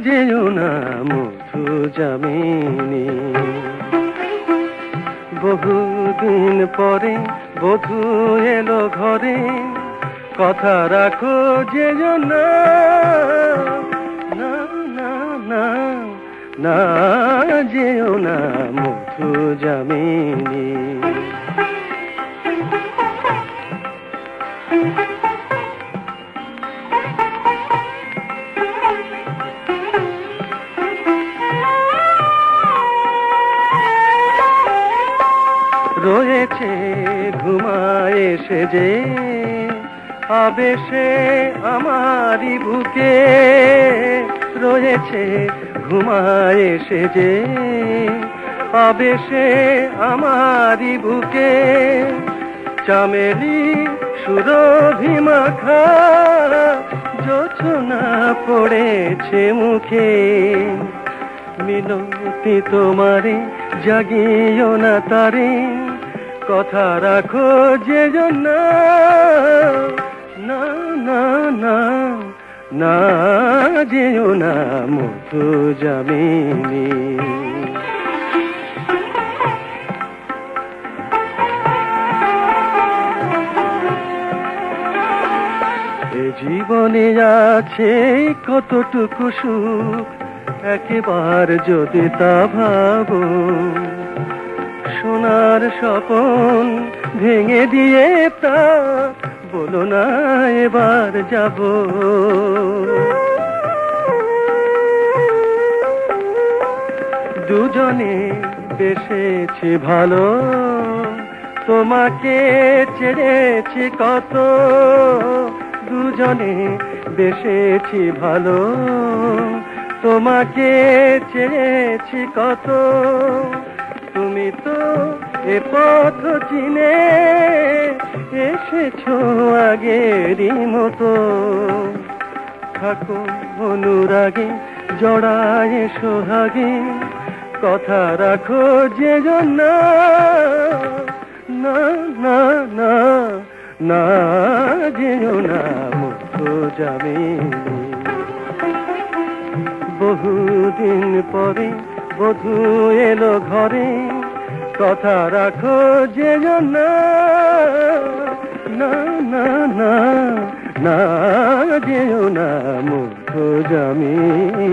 যেও না মধু যামিনী। বহুদিন পরে বধূ এলো ঘরে, কথা রাখো যেও না, না না না না যেও না মধু যামিনী। রয়েছে ঘুমায় সেজে আবেশে আমারি বুকে, রয়েছে ঘুমায় সেজে আবেশে আমারি বুকে। চামেলি সুরভি মাখা জোছনা পড়েছে মুখে, মিনতি তোমারে জাগিও না তারে, কথা রাখো যেও না, না না না না যেও না মধু যামিনী। এ জীবনে আছে কতটুকু সুখ, একবার যদি তা ভাবো, সোনার স্বপন ভেঙে দিয়ে তা বলো না এবার যাব। দুজনে বেসেছি ভালো, তোমাকে ছেড়েছি কত, দুজনে বেসেছি ভালো, তোমাকে চেয়েছি কত। তুমি তো এ পথ চিনে এসেছো আগেরই মতো, থাকো অনুরাগে জড়ায় সোহাগে, কথা রাখো যেও না, না না না না যেও না মধু যামিনী। বহুদিন পরে বধূ এলো ঘরে, কথা রাখো যেও না, না না না না যেও না মধু যামিনী।